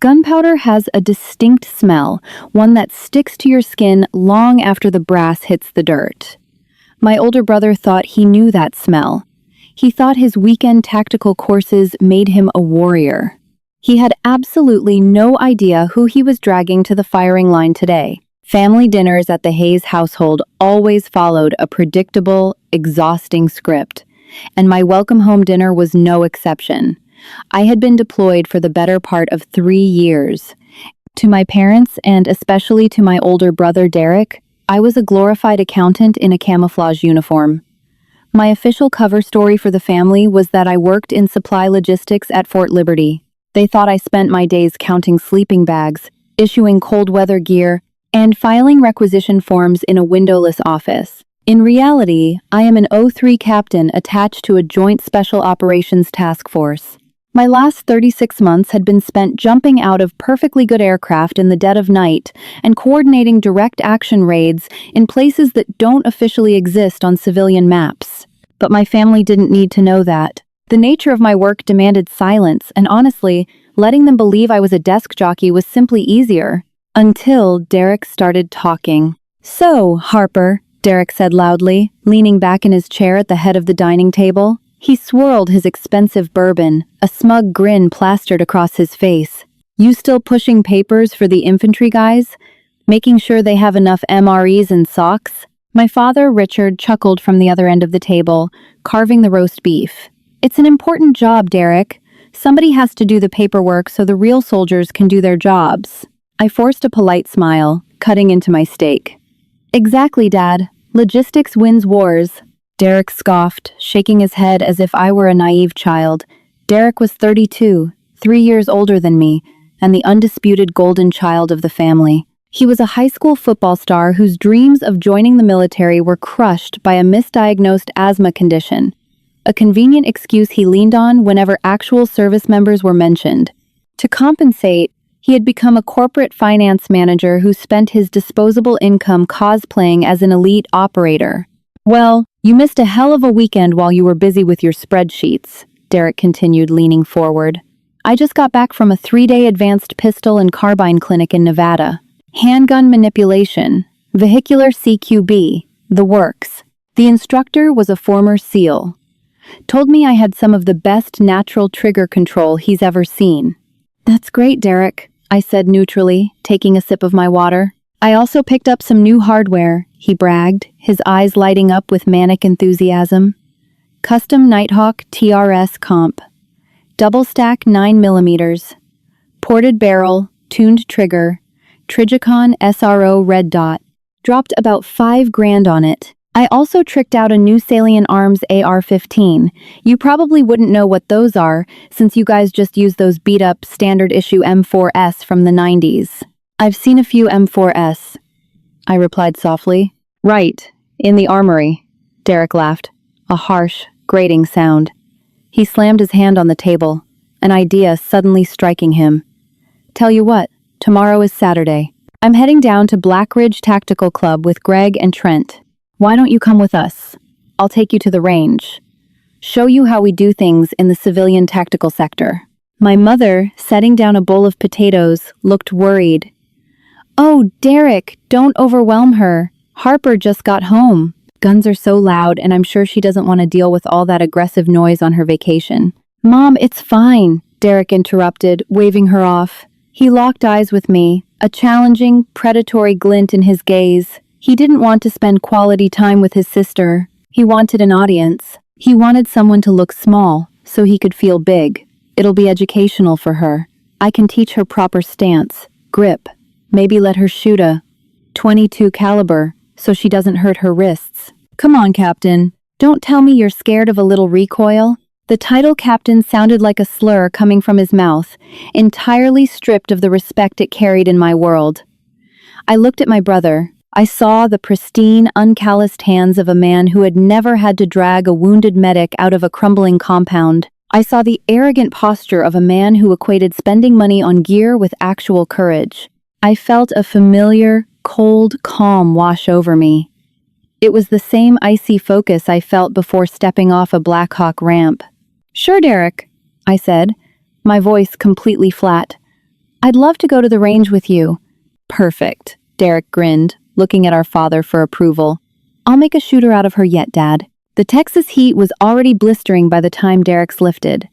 Gunpowder has a distinct smell, one that sticks to your skin long after the brass hits the dirt. My older brother thought he knew that smell. He thought his weekend tactical courses made him a warrior. He had absolutely no idea who he was dragging to the firing line today. Family dinners at the Hayes household always followed a predictable, exhausting script, and my welcome home dinner was no exception. I had been deployed for the better part of 3 years. To my parents, and especially to my older brother Derek, I was a glorified accountant in a camouflage uniform. My official cover story for the family was that I worked in supply logistics at Fort Liberty. They thought I spent my days counting sleeping bags, issuing cold weather gear, and filing requisition forms in a windowless office. In reality, I am an O3 captain attached to a joint special operations task force. My last 36 months had been spent jumping out of perfectly good aircraft in the dead of night and coordinating direct action raids in places that don't officially exist on civilian maps. But my family didn't need to know that. The nature of my work demanded silence, and honestly, letting them believe I was a desk jockey was simply easier. Until Derek started talking. "So, Harper," Derek said loudly, leaning back in his chair at the head of the dining table. He swirled his expensive bourbon, a smug grin plastered across his face. "You still pushing papers for the infantry guys? Making sure they have enough MREs and socks?" My father, Richard, chuckled from the other end of the table, carving the roast beef. "It's an important job, Derek. Somebody has to do the paperwork so the real soldiers can do their jobs." I forced a polite smile, cutting into my steak. "Exactly, Dad. Logistics wins wars." Derek scoffed, shaking his head as if I were a naive child. Derek was 32, 3 years older than me, and the undisputed golden child of the family. He was a high school football star whose dreams of joining the military were crushed by a misdiagnosed asthma condition, a convenient excuse he leaned on whenever actual service members were mentioned. To compensate, he had become a corporate finance manager who spent his disposable income cosplaying as an elite operator. "Well, you missed a hell of a weekend while you were busy with your spreadsheets," Derek continued, leaning forward. "I just got back from a 3-day advanced pistol and carbine clinic in Nevada. Handgun manipulation, vehicular CQB, the works. The instructor was a former SEAL. Told me I had some of the best natural trigger control he's ever seen." "That's great, Derek," I said neutrally, taking a sip of my water. "I also picked up some new hardware," he bragged, his eyes lighting up with manic enthusiasm. "Custom Nighthawk TRS comp. Double stack 9mm. Ported barrel, tuned trigger. Trigicon SRO red dot. Dropped about $5,000 on it. I also tricked out a new Salient Arms AR-15. You probably wouldn't know what those are, since you guys just use those beat-up standard issue M4S from the 90s. "I've seen a few M4S, I replied softly. "Right, in the armory," Derek laughed, a harsh, grating sound. He slammed his hand on the table, an idea suddenly striking him. "Tell you what, tomorrow is Saturday. I'm heading down to Black Ridge Tactical Club with Greg and Trent. Why don't you come with us? I'll take you to the range. Show you how we do things in the civilian tactical sector." My mother, setting down a bowl of potatoes, looked worried. "Oh, Derek, don't overwhelm her. Harper just got home. Guns are so loud, and I'm sure she doesn't want to deal with all that aggressive noise on her vacation." "Mom, it's fine," Derek interrupted, waving her off. He locked eyes with me, a challenging, predatory glint in his gaze. He didn't want to spend quality time with his sister. He wanted an audience. He wanted someone to look small, so he could feel big. It'll be educational for her. I can teach her proper stance, grip, maybe let her shoot a .22 caliber so she doesn't hurt her wrists. "Come on, Captain. Don't tell me you're scared of a little recoil." The title Captain sounded like a slur coming from his mouth, entirely stripped of the respect it carried in my world. I looked at my brother. I saw the pristine, uncalloused hands of a man who had never had to drag a wounded medic out of a crumbling compound. I saw the arrogant posture of a man who equated spending money on gear with actual courage. I felt a familiar, cold calm wash over me. It was the same icy focus I felt before stepping off a Black Hawk ramp. "Sure, Derek," I said, my voice completely flat. I'd love to go to the range with you. Perfect, Derek grinned, looking at our father for approval. I'll make a shooter out of her yet, Dad. The Texas heat was already blistering by the time Derek's lifted.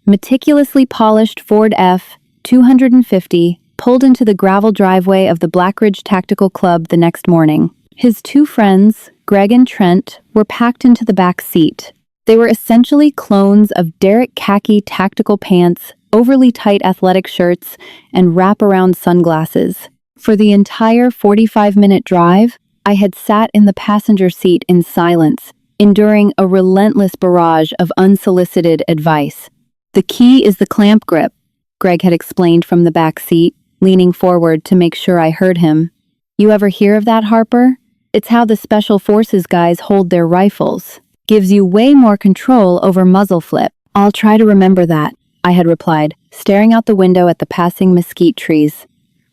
Meticulously polished Ford F-250 pulled into the gravel driveway of the Blackridge Tactical Club the next morning. His two friends, Greg and Trent, were packed into the back seat. They were essentially clones of Derek khaki tactical pants, overly tight athletic shirts, and wraparound sunglasses. For the entire 45-minute drive, I had sat in the passenger seat in silence, enduring a relentless barrage of unsolicited advice. The key is the clamp grip, Greg had explained from the back seat, leaning forward to make sure I heard him. You ever hear of that, Harper? It's how the Special Forces guys hold their rifles. Gives you way more control over muzzle flip. I'll try to remember that, I had replied, staring out the window at the passing mesquite trees.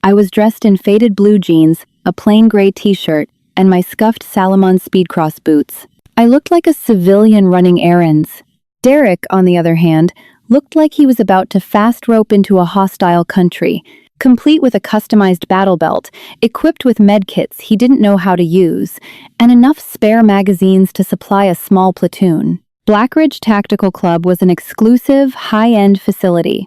I was dressed in faded blue jeans, a plain gray t-shirt, and my scuffed Salomon Speedcross boots. I looked like a civilian running errands. Derek, on the other hand, looked like he was about to fast rope into a hostile country, complete with a customized battle belt, equipped with medkits he didn't know how to use, and enough spare magazines to supply a small platoon. Blackridge Tactical Club was an exclusive, high-end facility.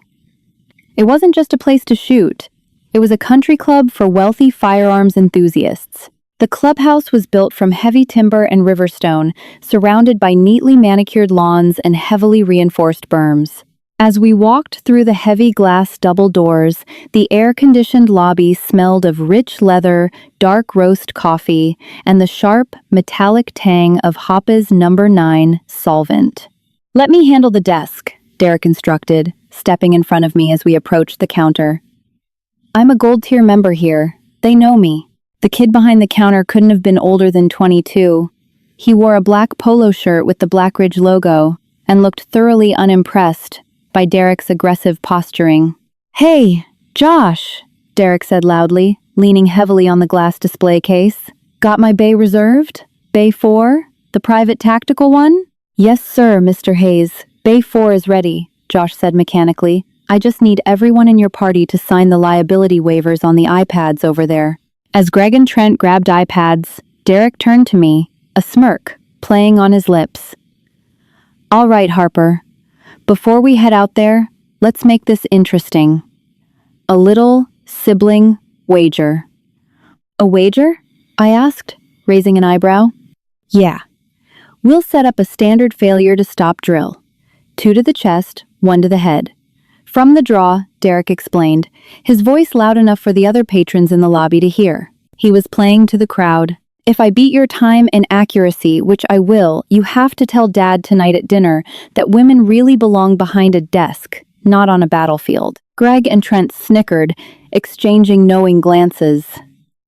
It wasn't just a place to shoot. It was a country club for wealthy firearms enthusiasts. The clubhouse was built from heavy timber and riverstone, surrounded by neatly manicured lawns and heavily reinforced berms. As we walked through the heavy glass double doors, the air-conditioned lobby smelled of rich leather, dark roast coffee, and the sharp, metallic tang of Hoppe's No. 9 solvent. "Let me handle the desk," Derek instructed, stepping in front of me as we approached the counter. "I'm a gold-tier member here. They know me." The kid behind the counter couldn't have been older than 22. He wore a black polo shirt with the Blackridge logo and looked thoroughly unimpressed by Derek's aggressive posturing. "Hey, Josh," Derek said loudly, leaning heavily on the glass display case. "Got my bay reserved? Bay 4? The private tactical one?" "Yes, sir, Mr. Hayes. Bay 4 is ready," Josh said mechanically. "I just need everyone in your party to sign the liability waivers on the iPads over there." As Greg and Trent grabbed iPads, Derek turned to me, a smirk playing on his lips. "All right, Harper. Before we head out there, let's make this interesting. A little sibling wager." "A wager?" I asked, raising an eyebrow. "Yeah. We'll set up a standard failure to stop drill. 2 to the chest, 1 to the head. From the draw," Derek explained, his voice loud enough for the other patrons in the lobby to hear. He was playing to the crowd. "If I beat your time and accuracy, which I will, you have to tell Dad tonight at dinner that women really belong behind a desk, not on a battlefield." Greg and Trent snickered, exchanging knowing glances.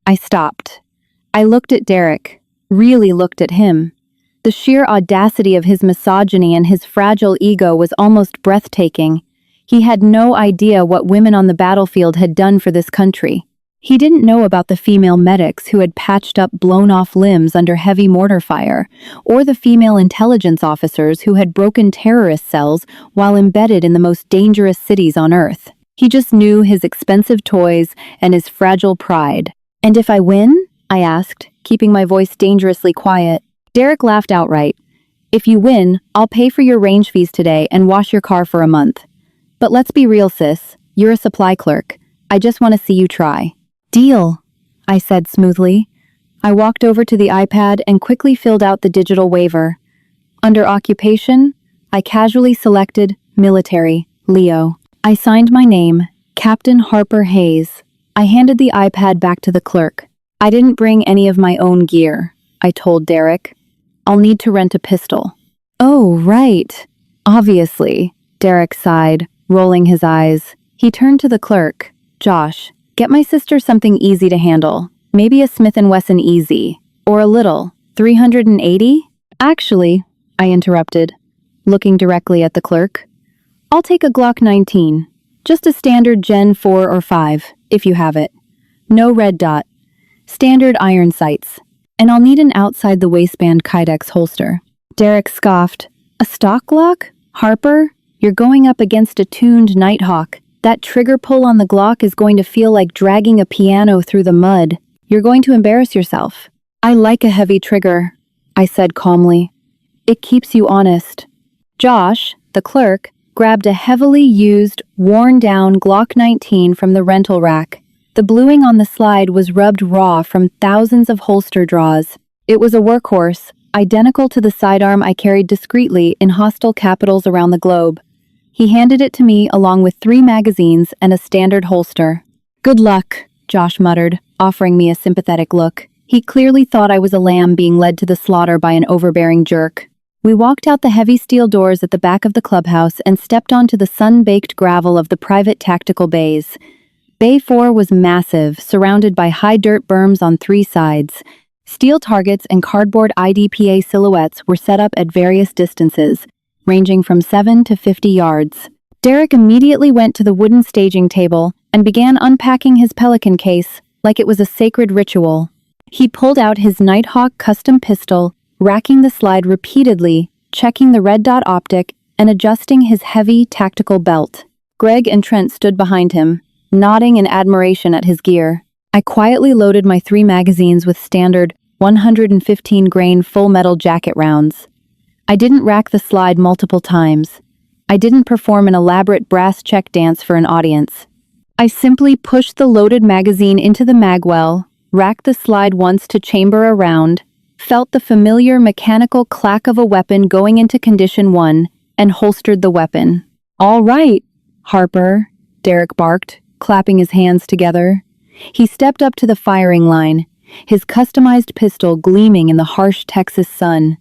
I stopped. I looked at Derek, really looked at him. The sheer audacity of his misogyny and his fragile ego was almost breathtaking. He had no idea what women on the battlefield had done for this country. He didn't know about the female medics who had patched up blown-off limbs under heavy mortar fire, or the female intelligence officers who had broken terrorist cells while embedded in the most dangerous cities on Earth. He just knew his expensive toys and his fragile pride. "And if I win?" I asked, keeping my voice dangerously quiet. Derek laughed outright. "If you win, I'll pay for your range fees today and wash your car for a month. But let's be real, sis. You're a supply clerk. I just want to see you try." "Deal," I said smoothly. I walked over to the iPad and quickly filled out the digital waiver. Under occupation, I casually selected military, Leo. I signed my name, Captain Harper Hayes. I handed the iPad back to the clerk. "I didn't bring any of my own gear," I told Derek. "I'll need to rent a pistol." "Oh, right. Obviously," Derek sighed, rolling his eyes. He turned to the clerk. "Josh, get my sister something easy to handle. Maybe a Smith & Wesson Easy. Or a little. 380? "Actually," I interrupted, looking directly at the clerk, "I'll take a Glock 19. Just a standard Gen 4 or 5, if you have it. No red dot. Standard iron sights. And I'll need an outside-the-waistband Kydex holster." Derek scoffed. "A stock Glock? Harper, you're going up against a tuned Nighthawk. That trigger pull on the Glock is going to feel like dragging a piano through the mud. You're going to embarrass yourself. I like a heavy trigger, I said calmly. It keeps you honest. Josh, the clerk, grabbed a heavily used, worn-down Glock 19 from the rental rack. The bluing on the slide was rubbed raw from thousands of holster draws. It was a workhorse, identical to the sidearm I carried discreetly in hostile capitals around the globe. He handed it to me along with 3 magazines and a standard holster. Good luck, Josh muttered, offering me a sympathetic look. He clearly thought I was a lamb being led to the slaughter by an overbearing jerk. We walked out the heavy steel doors at the back of the clubhouse and stepped onto the sun-baked gravel of the private tactical bays. Bay 4 was massive, surrounded by high dirt berms on 3 sides. Steel targets and cardboard IDPA silhouettes were set up at various distances, ranging from 7 to 50 yards. Derek immediately went to the wooden staging table and began unpacking his Pelican case like it was a sacred ritual. He pulled out his Nighthawk custom pistol, racking the slide repeatedly, checking the red dot optic, and adjusting his heavy tactical belt. Greg and Trent stood behind him, nodding in admiration at his gear. I quietly loaded my 3 magazines with standard 115-grain full-metal jacket rounds. I didn't rack the slide multiple times. I didn't perform an elaborate brass check dance for an audience. I simply pushed the loaded magazine into the magwell, racked the slide once to chamber a round, felt the familiar mechanical clack of a weapon going into condition 1, and holstered the weapon. All right, Harper, Derek barked, clapping his hands together. He stepped up to the firing line, his customized pistol gleaming in the harsh Texas sun.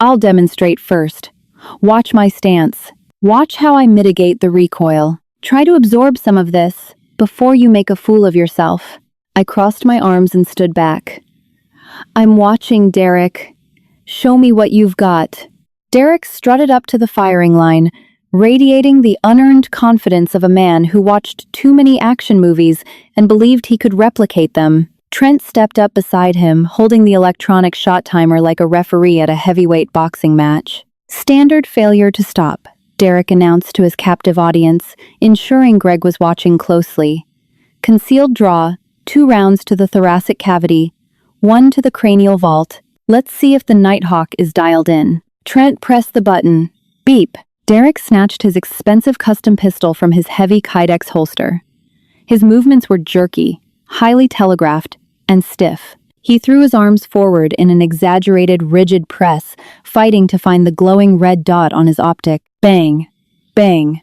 I'll demonstrate first. Watch my stance. Watch how I mitigate the recoil. Try to absorb some of this before you make a fool of yourself. I crossed my arms and stood back. I'm watching, Derek. Show me what you've got. Derek strutted up to the firing line, radiating the unearned confidence of a man who watched too many action movies and believed he could replicate them. Trent stepped up beside him, holding the electronic shot timer like a referee at a heavyweight boxing match. Standard failure to stop, Derek announced to his captive audience, ensuring Greg was watching closely. Concealed draw, 2 rounds to the thoracic cavity, 1 to the cranial vault. Let's see if the Nighthawk is dialed in. Trent pressed the button. Beep. Derek snatched his expensive custom pistol from his heavy Kydex holster. His movements were jerky, highly telegraphed, and stiff. He threw his arms forward in an exaggerated, rigid press, fighting to find the glowing red dot on his optic. Bang! Bang!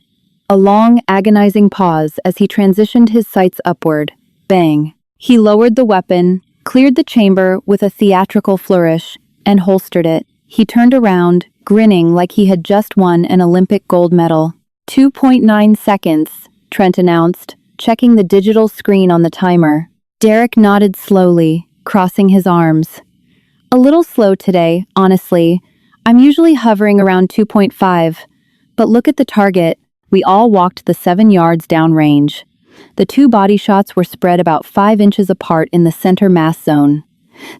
A long, agonizing pause as he transitioned his sights upward. Bang! He lowered the weapon, cleared the chamber with a theatrical flourish, and holstered it. He turned around, grinning like he had just won an Olympic gold medal. 2.9 seconds, Trent announced, checking the digital screen on the timer. Derek nodded slowly, crossing his arms. A little slow today, honestly. I'm usually hovering around 2.5. But look at the target. We all walked the 7 yards downrange. The 2 body shots were spread about 5 inches apart in the center mass zone.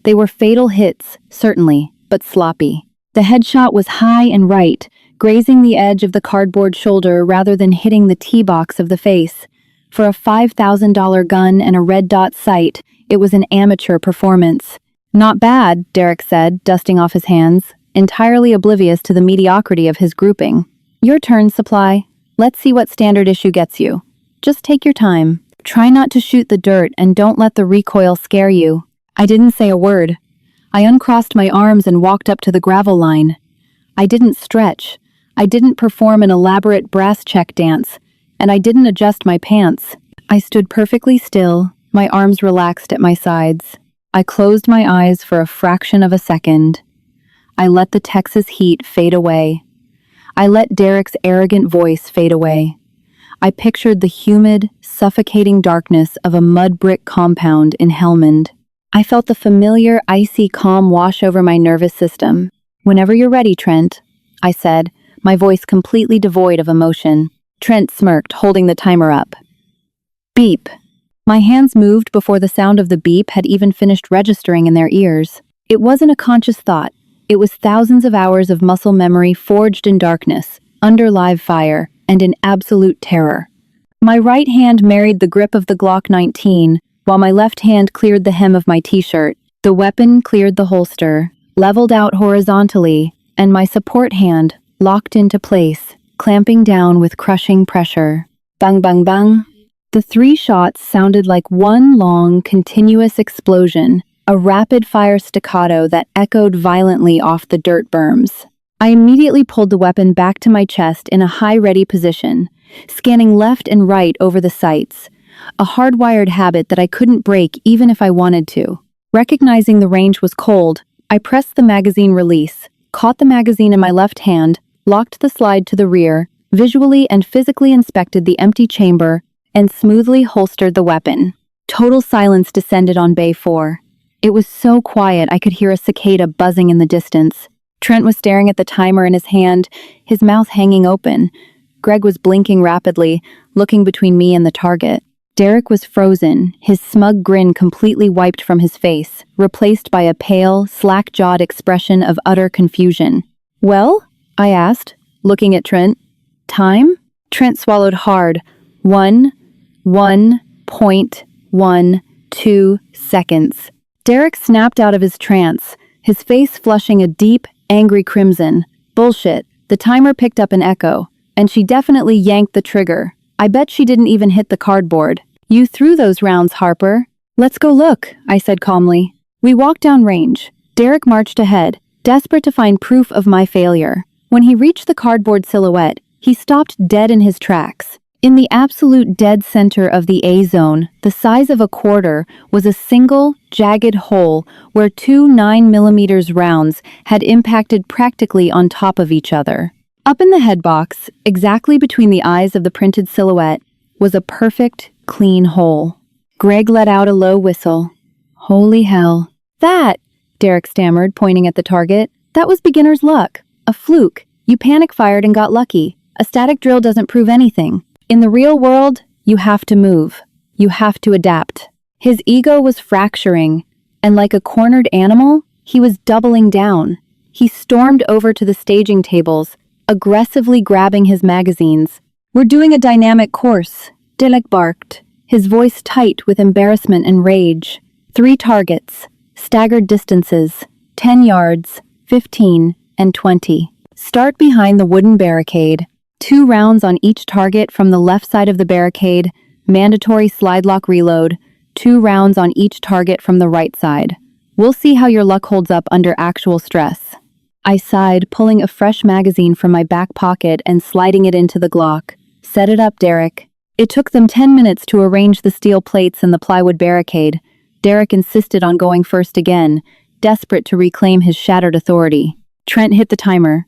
They were fatal hits, certainly, but sloppy. The headshot was high and right, grazing the edge of the cardboard shoulder rather than hitting the T-box of the face. For a $5,000 gun and a red dot sight, it was an amateur performance. Not bad, Derek said, dusting off his hands, entirely oblivious to the mediocrity of his grouping. Your turn, Supply. Let's see what standard issue gets you. Just take your time. Try not to shoot the dirt and don't let the recoil scare you. I didn't say a word. I uncrossed my arms and walked up to the gravel line. I didn't stretch. I didn't perform an elaborate brass check dance. And I didn't adjust my pants. I stood perfectly still, my arms relaxed at my sides. I closed my eyes for a fraction of a second. I let the Texas heat fade away. I let Derek's arrogant voice fade away. I pictured the humid, suffocating darkness of a mud brick compound in Helmand. I felt the familiar, icy calm wash over my nervous system. Whenever you're ready, Trent, I said, my voice completely devoid of emotion. Trent smirked, holding the timer up. Beep. My hands moved before the sound of the beep had even finished registering in their ears. It wasn't a conscious thought. It was thousands of hours of muscle memory forged in darkness, under live fire, and in absolute terror. My right hand married the grip of the Glock 19, while my left hand cleared the hem of my t-shirt. The weapon cleared the holster, leveled out horizontally, and my support hand locked into place, clamping down with crushing pressure. Bang, bang, bang. The 3 shots sounded like one long, continuous explosion, a rapid-fire staccato that echoed violently off the dirt berms. I immediately pulled the weapon back to my chest in a high-ready position, scanning left and right over the sights, a hardwired habit that I couldn't break even if I wanted to. Recognizing the range was cold, I pressed the magazine release, caught the magazine in my left hand, locked the slide to the rear, visually and physically inspected the empty chamber, and smoothly holstered the weapon. Total silence descended on Bay 4. It was so quiet I could hear a cicada buzzing in the distance. Trent was staring at the timer in his hand, his mouth hanging open. Greg was blinking rapidly, looking between me and the target. Derek was frozen, his smug grin completely wiped from his face, replaced by a pale, slack-jawed expression of utter confusion. "Well?" I asked, looking at Trent. "Time?" Trent swallowed hard. 1.12 seconds. Derek snapped out of his trance, his face flushing a deep, angry crimson. "Bullshit." The timer picked up an echo, and she definitely yanked the trigger. I bet she didn't even hit the cardboard. "You threw those rounds, Harper." "Let's go look," I said calmly. We walked down range. Derek marched ahead, desperate to find proof of my failure. When he reached the cardboard silhouette, he stopped dead in his tracks. In the absolute dead center of the A zone, the size of a quarter, was a single, jagged hole where 2 9mm rounds had impacted practically on top of each other. Up in the headbox, exactly between the eyes of the printed silhouette, was a perfect, clean hole. Greg let out a low whistle. "Holy hell." "That," Derek stammered, pointing at the target, "that was beginner's luck. A fluke. You panic-fired and got lucky. A static drill doesn't prove anything. In the real world, you have to move. You have to adapt." His ego was fracturing, and like a cornered animal, he was doubling down. He stormed over to the staging tables, aggressively grabbing his magazines. "We're doing a dynamic course," Derek barked, his voice tight with embarrassment and rage. 3 targets, staggered distances, 10 yards, 15, and 20. Start behind the wooden barricade. 2 rounds on each target from the left side of the barricade, mandatory slide lock reload, 2 rounds on each target from the right side. We'll see how your luck holds up under actual stress. I sighed, pulling a fresh magazine from my back pocket and sliding it into the Glock. "Set it up, Derek." It took them 10 minutes to arrange the steel plates and the plywood barricade. Derek insisted on going first again, desperate to reclaim his shattered authority. Trent hit the timer.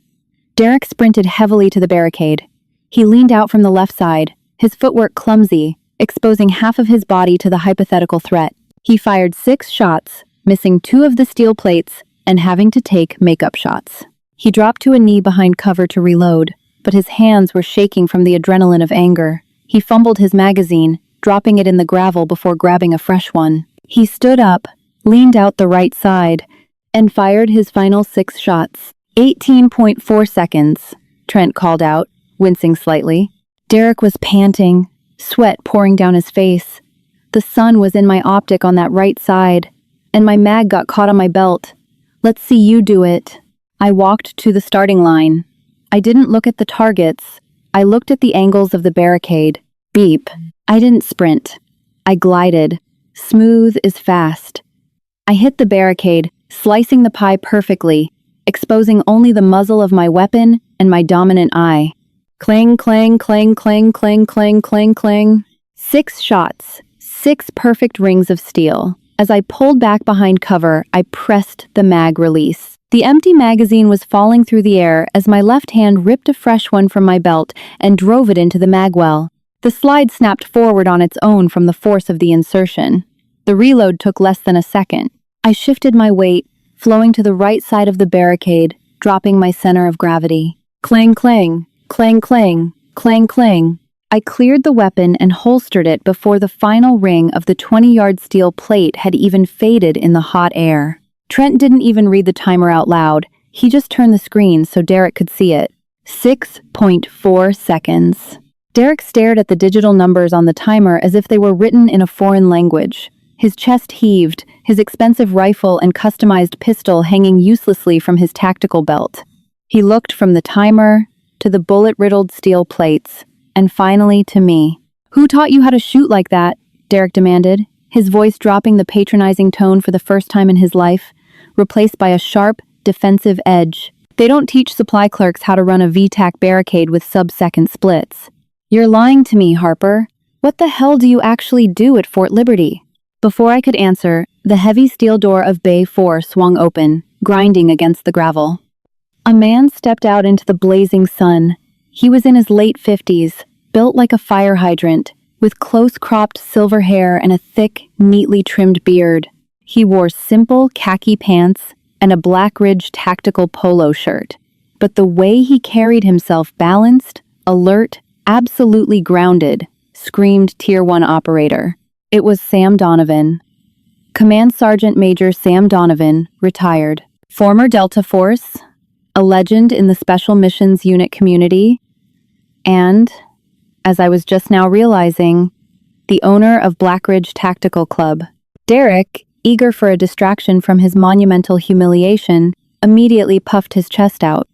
Derek sprinted heavily to the barricade. He leaned out from the left side, his footwork clumsy, exposing half of his body to the hypothetical threat. He fired 6 shots, missing 2 of the steel plates and having to take makeup shots. He dropped to a knee behind cover to reload, but his hands were shaking from the adrenaline of anger. He fumbled his magazine, dropping it in the gravel before grabbing a fresh one. He stood up, leaned out the right side, and fired his final 6 shots. 18.4 seconds, Trent called out, wincing slightly. Derek was panting, sweat pouring down his face. The sun was in my optic on that right side, and my mag got caught on my belt. "Let's see you do it." I walked to the starting line. I didn't look at the targets. I looked at the angles of the barricade. Beep. I didn't sprint. I glided. Smooth as fast. I hit the barricade, slicing the pie perfectly, exposing only the muzzle of my weapon and my dominant eye. Clang, clang, clang, clang, clang, clang, clang, clang. 6 shots, 6 perfect rings of steel. As I pulled back behind cover, I pressed the mag release. The empty magazine was falling through the air as my left hand ripped a fresh one from my belt and drove it into the mag well. The slide snapped forward on its own from the force of the insertion. The reload took less than a second. I shifted my weight, flowing to the right side of the barricade, dropping my center of gravity. Clang, clang, clang, clang, clang, clang. I cleared the weapon and holstered it before the final ring of the 20-yard steel plate had even faded in the hot air. Trent didn't even read the timer out loud. He just turned the screen so Derek could see it. 6.4 seconds. Derek stared at the digital numbers on the timer as if they were written in a foreign language. His chest heaved, his expensive rifle and customized pistol hanging uselessly from his tactical belt. He looked from the timer to the bullet-riddled steel plates, and finally to me. "Who taught you how to shoot like that?" Derek demanded, his voice dropping the patronizing tone for the first time in his life, replaced by a sharp, defensive edge. "They don't teach supply clerks how to run a VTAC barricade with sub-second splits." "You're lying to me, Harper. What the hell do you actually do at Fort Liberty?" Before I could answer, the heavy steel door of Bay 4 swung open, grinding against the gravel. A man stepped out into the blazing sun. He was in his late 50s, built like a fire hydrant, with close-cropped silver hair and a thick, neatly trimmed beard. He wore simple khaki pants and a Black Ridge tactical polo shirt. But the way he carried himself, balanced, alert, absolutely grounded, screamed Tier 1 operator. It was Sam Donovan. Command Sergeant Major Sam Donovan, retired. Former Delta Force, a legend in the Special Missions Unit community, and, as I was just now realizing, the owner of Black Ridge Tactical Club. Derek, eager for a distraction from his monumental humiliation, immediately puffed his chest out.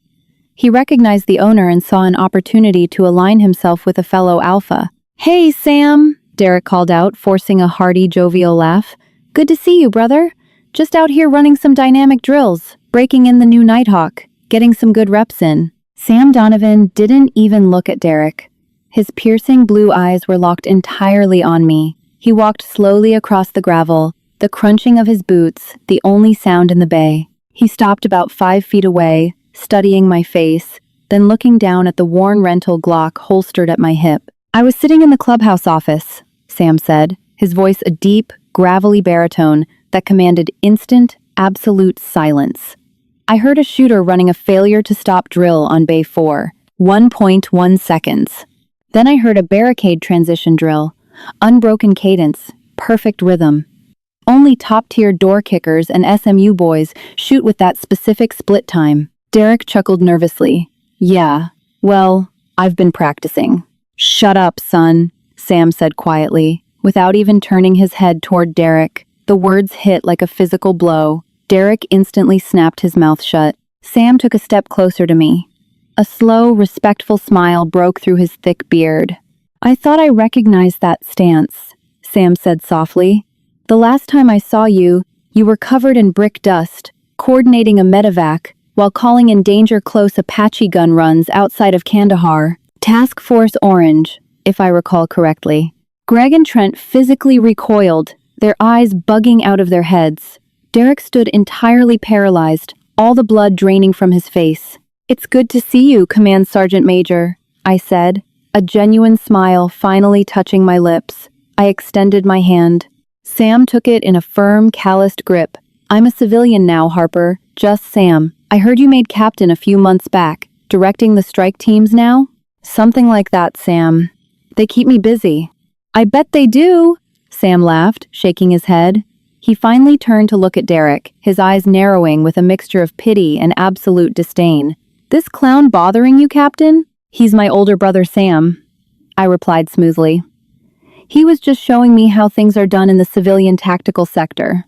He recognized the owner and saw an opportunity to align himself with a fellow alpha. "Hey, Sam," Derek called out, forcing a hearty, jovial laugh. "Good to see you, brother. Just out here running some dynamic drills, breaking in the new Nighthawk, getting some good reps in." Sam Donovan didn't even look at Derek. His piercing blue eyes were locked entirely on me. He walked slowly across the gravel, the crunching of his boots, the only sound in the bay. He stopped about 5 feet away, studying my face, then looking down at the worn rental Glock holstered at my hip. "I was sitting in the clubhouse office," Sam said, his voice a deep, gravelly baritone that commanded instant, absolute silence. "I heard a shooter running a failure-to-stop drill on Bay 4, 1.1 seconds. Then I heard a barricade transition drill, unbroken cadence, perfect rhythm. Only top-tier door kickers and SMU boys shoot with that specific split time." Derek chuckled nervously. "Yeah, well, I've been practicing." "Shut up, son," Sam said quietly, without even turning his head toward Derek. The words hit like a physical blow. Derek instantly snapped his mouth shut. Sam took a step closer to me. A slow, respectful smile broke through his thick beard. "I thought I recognized that stance," Sam said softly. "The last time I saw you, you were covered in brick dust, coordinating a medevac, while calling in danger close Apache gun runs outside of Kandahar. Task Force Orange, if I recall correctly." Greg and Trent physically recoiled, their eyes bugging out of their heads. Derek stood entirely paralyzed, all the blood draining from his face. "It's good to see you, Command Sergeant Major," I said, a genuine smile finally touching my lips. I extended my hand. Sam took it in a firm, calloused grip. "I'm a civilian now, Harper, just Sam. I heard you made captain a few months back, directing the strike teams now?" "Something like that, Sam. They keep me busy." "I bet they do," Sam laughed, shaking his head. He finally turned to look at Derek, his eyes narrowing with a mixture of pity and absolute disdain. "This clown bothering you, Captain?" "He's my older brother, Sam," I replied smoothly. "He was just showing me how things are done in the civilian tactical sector.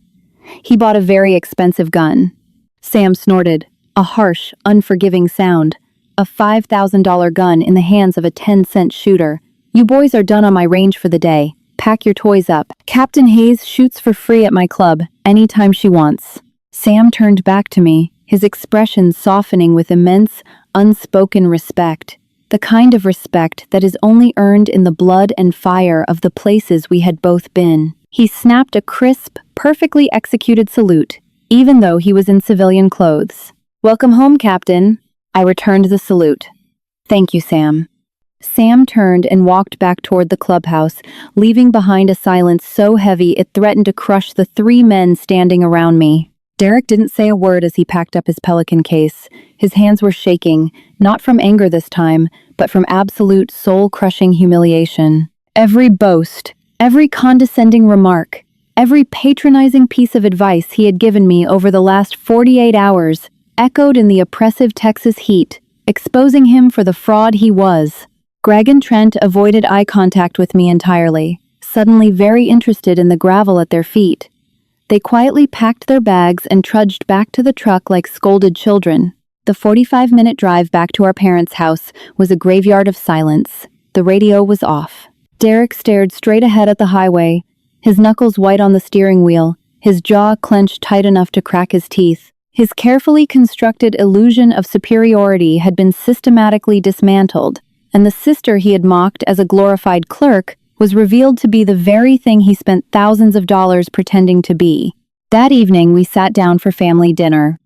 He bought a very expensive gun." Sam snorted, a harsh, unforgiving sound. "A $5,000 gun in the hands of a 10-cent shooter. You boys are done on my range for the day. Pack your toys up. Captain Hayes shoots for free at my club, anytime she wants." Sam turned back to me, his expression softening with immense, unspoken respect. The kind of respect that is only earned in the blood and fire of the places we had both been. He snapped a crisp, perfectly executed salute, even though he was in civilian clothes. "Welcome home, Captain." I returned the salute. "Thank you, Sam." Sam turned and walked back toward the clubhouse, leaving behind a silence so heavy it threatened to crush the 3 men standing around me. Derek didn't say a word as he packed up his Pelican case. His hands were shaking, not from anger this time, but from absolute soul-crushing humiliation. Every boast, every condescending remark, every patronizing piece of advice he had given me over the last 48 hours echoed in the oppressive Texas heat, exposing him for the fraud he was. Greg and Trent avoided eye contact with me entirely, suddenly very interested in the gravel at their feet. They quietly packed their bags and trudged back to the truck like scolded children. The 45-minute drive back to our parents' house was a graveyard of silence. The radio was off. Derek stared straight ahead at the highway, his knuckles white on the steering wheel, his jaw clenched tight enough to crack his teeth. His carefully constructed illusion of superiority had been systematically dismantled, and the sister he had mocked as a glorified clerk was revealed to be the very thing he spent thousands of dollars pretending to be. That evening, we sat down for family dinner.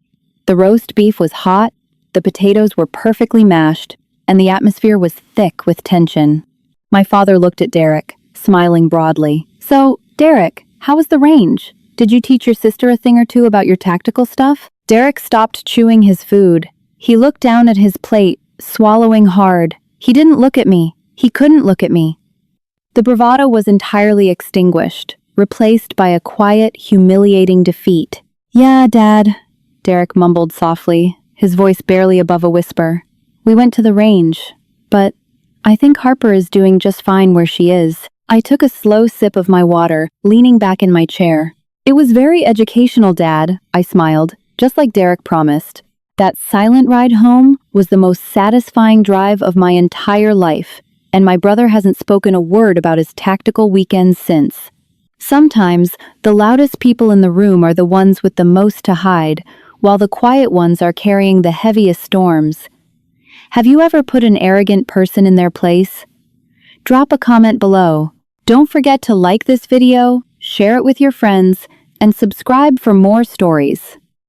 The roast beef was hot, the potatoes were perfectly mashed, and the atmosphere was thick with tension. My father looked at Derek, smiling broadly. "So, Derek, how was the range? Did you teach your sister a thing or two about your tactical stuff?" Derek stopped chewing his food. He looked down at his plate, swallowing hard. He didn't look at me. He couldn't look at me. The bravado was entirely extinguished, replaced by a quiet, humiliating defeat. "Yeah, Dad," Derek mumbled softly, his voice barely above a whisper. "We went to the range, but I think Harper is doing just fine where she is." I took a slow sip of my water, leaning back in my chair. "It was very educational, Dad," I smiled, just like Derek promised. That silent ride home was the most satisfying drive of my entire life, and my brother hasn't spoken a word about his tactical weekends since. Sometimes, the loudest people in the room are the ones with the most to hide, while the quiet ones are carrying the heaviest storms. Have you ever put an arrogant person in their place? Drop a comment below. Don't forget to like this video, share it with your friends, and subscribe for more stories.